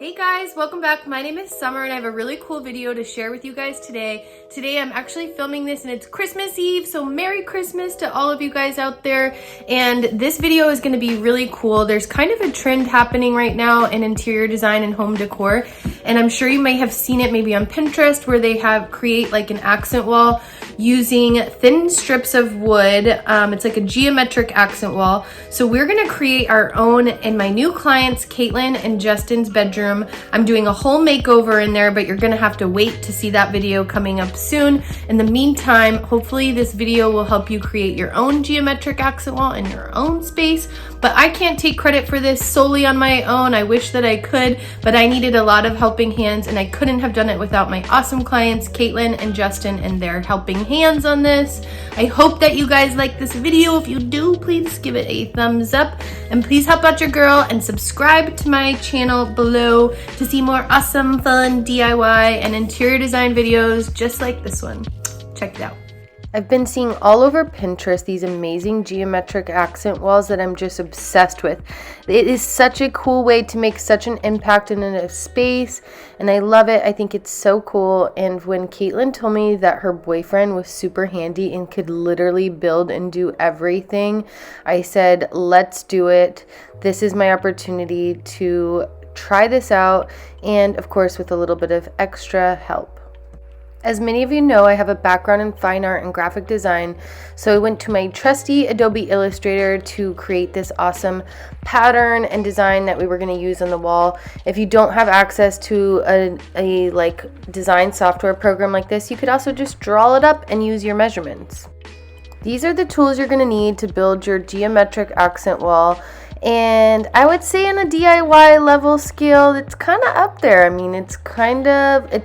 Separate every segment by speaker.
Speaker 1: Hey guys, welcome back. My name is Summer and I have a really cool video to share with you guys today. Today I'm actually filming this and it's Christmas Eve, so Merry Christmas to all of you guys out there. And this video is going to be really cool. There's kind of a trend happening right now in interior design and home decor, and I'm sure you may have seen it maybe on Pinterest where they create like an accent wall using thin strips of wood. It's like a geometric accent wall. So we're gonna create our own in my new clients, Caitlin and Justin's bedroom. I'm doing a whole makeover in there, but you're gonna have to wait to see that video coming up soon. In the meantime, hopefully this video will help you create your own geometric accent wall in your own space. But I can't take credit for this solely on my own. I wish that I could, but I needed a lot of helping hands and I couldn't have done it without my awesome clients, Caitlin and Justin, and their helping hands on this. I hope that you guys like this video. If you do, please give it a thumbs up and please help out your girl and subscribe to my channel below to see more awesome, fun DIY and interior design videos just like this one. Check it out. I've been seeing all over Pinterest these amazing geometric accent walls that I'm just obsessed with. It is such a cool way to make such an impact in a space, and I love it. I think it's so cool. And when Caitlin told me that her boyfriend was super handy and could literally build and do everything, I said, let's do it. This is my opportunity to try this out, and of course with a little bit of extra help. As many of you know, I have a background in fine art and graphic design, so I went to my trusty Adobe Illustrator to create this awesome pattern and design that we were going to use on the wall. If you don't have access to a design software program like this, you could also just draw it up and use your measurements. These are the tools you're going to need to build your geometric accent wall. And I would say on a DIY level scale, it's kind of up there. I mean, it's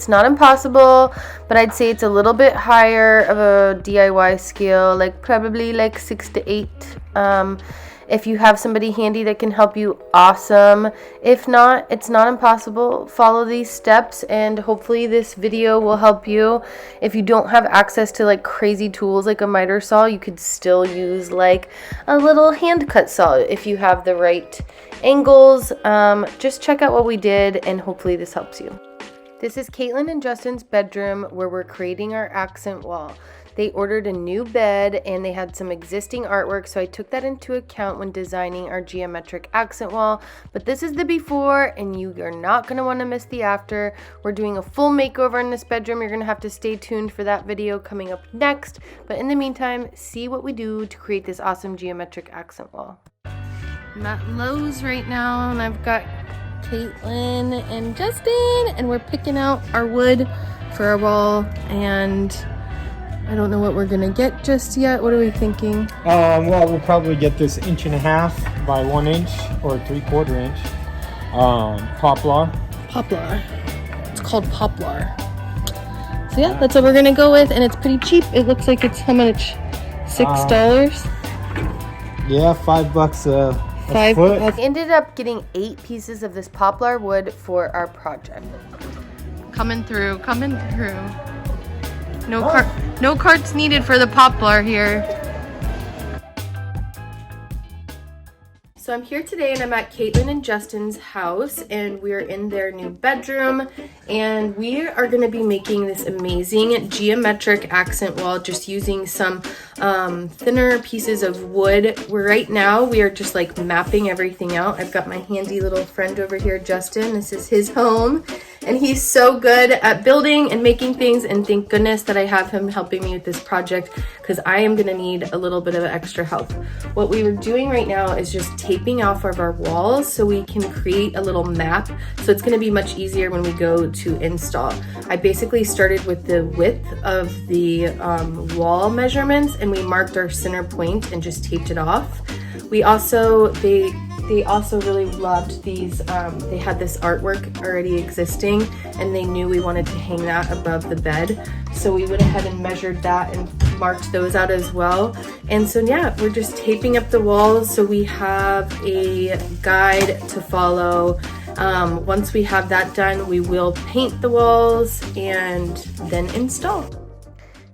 Speaker 1: not impossible, but I'd say it's a little bit higher of a DIY scale, like probably like 6 to 8. If you have somebody handy that can help you, awesome. If not, it's not impossible. Follow these steps and hopefully this video will help you. If you don't have access to like crazy tools like a miter saw, you could still use like a little hand cut saw if you have the right angles. Just check out what we did and hopefully this helps you. This is Caitlin and Justin's bedroom where we're creating our accent wall. They ordered a new bed and they had some existing artwork, so I took that into account when designing our geometric accent wall. But this is the before and you are not going to want to miss the after. We're doing a full makeover in this bedroom. You're going to have to stay tuned for that video coming up next. But in the meantime, see what we do to create this awesome geometric accent wall. I'm at Lowe's right now and I've got Caitlin and Justin and we're picking out our wood for our wall, and I don't know what we're gonna get just yet. What are we thinking?
Speaker 2: Well, we'll probably get this 1.5 by 1 inch or 3/4 inch poplar.
Speaker 1: Poplar. It's called poplar. So yeah, that's what we're gonna go with, and it's pretty cheap. It looks like it's how much? $6?
Speaker 2: Yeah, $5 a foot.
Speaker 1: I ended up getting 8 pieces of this poplar wood for our project. Coming through. No carts needed for the poplar here. So I'm here today and I'm at Caitlin and Justin's house and we're in their new bedroom and we are going to be making this amazing geometric accent wall just using some thinner pieces of wood. Right now we are just like mapping everything out. I've got my handy little friend over here, Justin. This is his home and he's so good at building and making things, and thank goodness that I have him helping me with this project because I am going to need a little bit of extra help. What we were doing right now is just taping off of our walls so we can create a little map, so it's going to be much easier when we go to install. I basically started with the width of the wall measurements and we marked our center point and just taped it off. We also, they also really loved these, they had this artwork already existing and they knew we wanted to hang that above the bed. So we went ahead and measured that and marked those out as well. And so yeah, we're just taping up the walls so we have a guide to follow. Once we have that done, we will paint the walls and then install.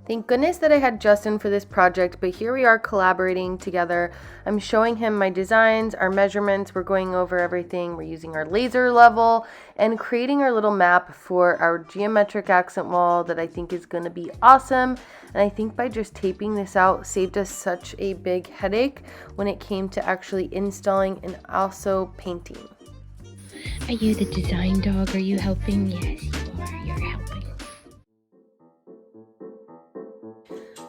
Speaker 1: Thank goodness that I had Justin for this project, but here we are collaborating together. I'm showing him my designs, our measurements, we're going over everything, we're using our laser level, and creating our little map for our geometric accent wall that I think is going to be awesome. And I think by just taping this out saved us such a big headache when it came to actually installing and also painting.
Speaker 3: Are you the design dog? Are you helping? Yes, you are. You're helping.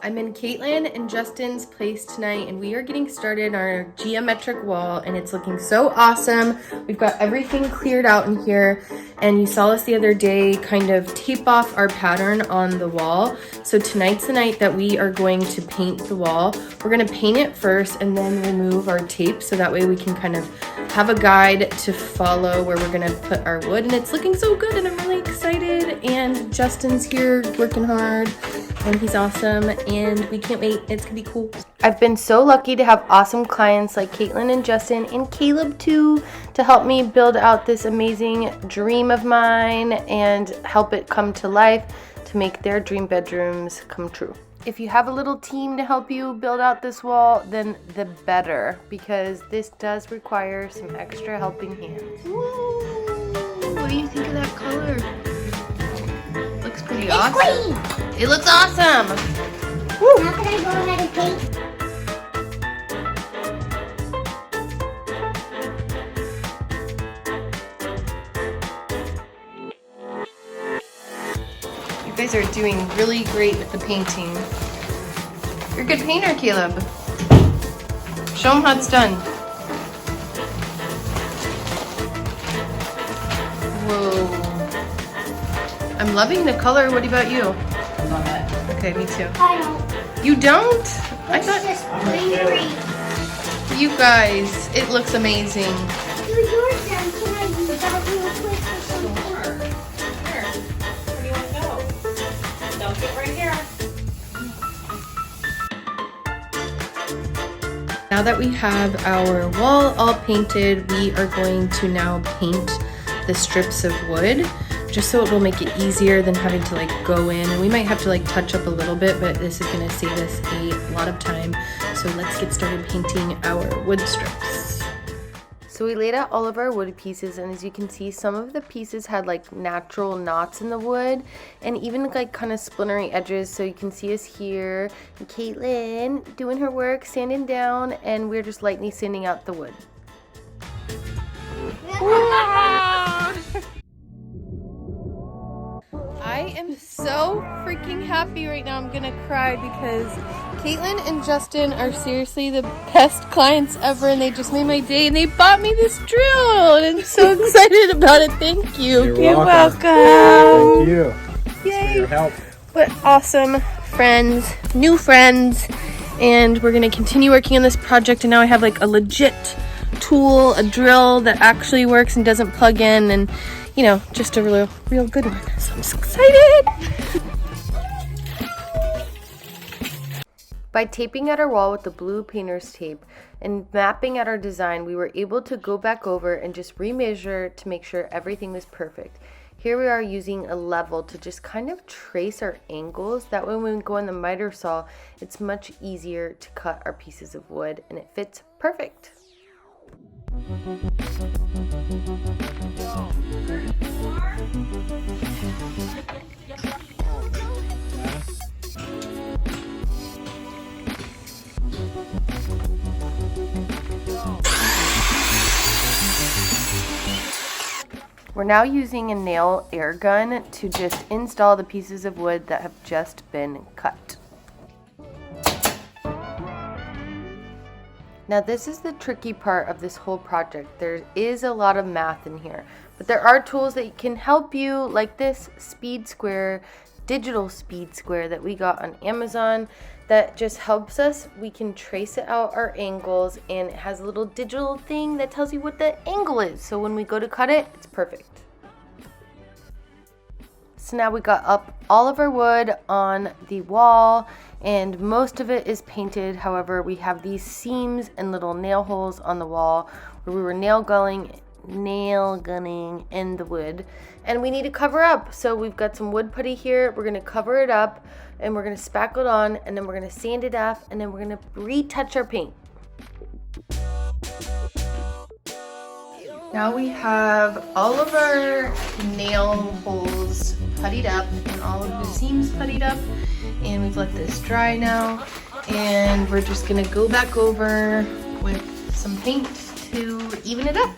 Speaker 1: I'm in Caitlin and Justin's place tonight, and we are getting started on our geometric wall, and it's looking so awesome. We've got everything cleared out in here, and you saw us the other day kind of tape off our pattern on the wall. So tonight's the night that we are going to paint the wall. We're gonna paint it first and then remove our tape, so that way we can kind of have a guide to follow where we're gonna put our wood, and it's looking so good, and I'm really excited. And Justin's here working hard, and he's awesome, and we can't wait. It's gonna be cool. I've been so lucky to have awesome clients like Caitlin and Justin and Caleb too, to help me build out this amazing dream of mine and help it come to life to make their dream bedrooms come true. If you have a little team to help you build out this wall, then the better, because this does require some extra helping hands. Ooh, what do you think of that color? Looks pretty awesome.
Speaker 3: Green.
Speaker 1: It looks awesome.
Speaker 3: Woo. Now can I go ahead and paint?
Speaker 1: You guys are doing really great with the painting. You're a good painter, Caleb. Show them how it's done. Whoa. I'm loving the color. What about you?
Speaker 4: Love it.
Speaker 1: Okay, me too.
Speaker 3: I don't.
Speaker 1: You don't? I
Speaker 3: It's
Speaker 1: thought
Speaker 3: just green.
Speaker 1: you guys, it looks amazing.
Speaker 3: Do yours then. Can I use that real quick or something?
Speaker 4: Sure. Here. Where do you want to go? Don't get right here.
Speaker 1: Now that we have our wall all painted, we are going to now paint the strips of wood, just so it will make it easier than having to like go in. And we might have to like touch up a little bit, but this is gonna save us a lot of time. So let's get started painting our wood strips. So we laid out all of our wood pieces, and as you can see, some of the pieces had like natural knots in the wood and even like kind of splintery edges. So you can see us here, and Caitlin doing her work, sanding down, and we're just lightly sanding out the wood. I am so freaking happy right now. I'm gonna cry because Caitlin and Justin are seriously the best clients ever, and they just made my day, and they bought me this drill, and I'm so excited about it. Thank you.
Speaker 2: You're welcome. Thank you. Thanks
Speaker 1: Yay.
Speaker 2: for your help.
Speaker 1: What awesome friends, new friends, and we're gonna continue working on this project. And now I have like a legit tool, a drill that actually works and doesn't plug in, and you know, just a real good one. So I'm so excited. By taping at our wall with the blue painter's tape and mapping out our design, we were able to go back over and just remeasure to make sure everything was perfect. Here we are using a level to just kind of trace our angles. That way when we go in the miter saw, it's much easier to cut our pieces of wood, and it fits perfect. We're now using a nail air gun to just install the pieces of wood that have just been cut. Now this is the tricky part of this whole project. There is a lot of math in here, but there are tools that can help you, like this speed square, digital speed square that we got on Amazon, that just helps us. We can trace it out our angles, and it has a little digital thing that tells you what the angle is. So when we go to cut it, it's perfect. So now we got up all of our wood on the wall, and most of it is painted. However, we have these seams and little nail holes on the wall where we were nail nail gunning in the wood. And we need to cover up. So we've got some wood putty here. We're gonna cover it up and we're gonna spackle it on and then we're gonna sand it off and then we're gonna retouch our paint. Now we have all of our nail holes puttied up and all of the seams puttied up, and we've let this dry now, and we're just gonna go back over with some paint to even it up.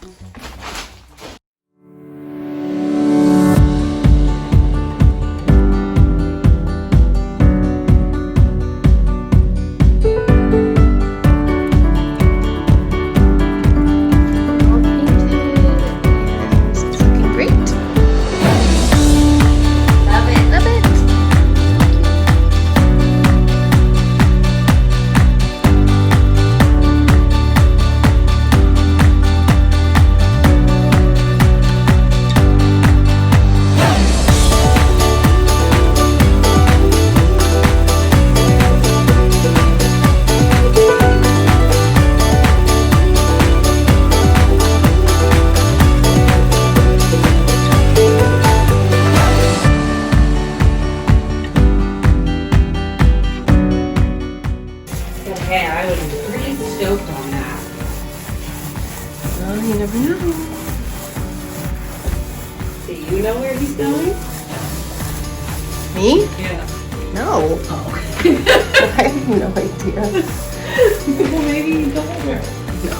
Speaker 4: Hey, I was pretty stoked on that.
Speaker 1: Well, you never know.
Speaker 4: Do you know where he's going?
Speaker 1: Me?
Speaker 4: Yeah.
Speaker 1: No.
Speaker 4: Oh.
Speaker 1: I have no idea.
Speaker 4: Well, maybe he's over there.
Speaker 1: No.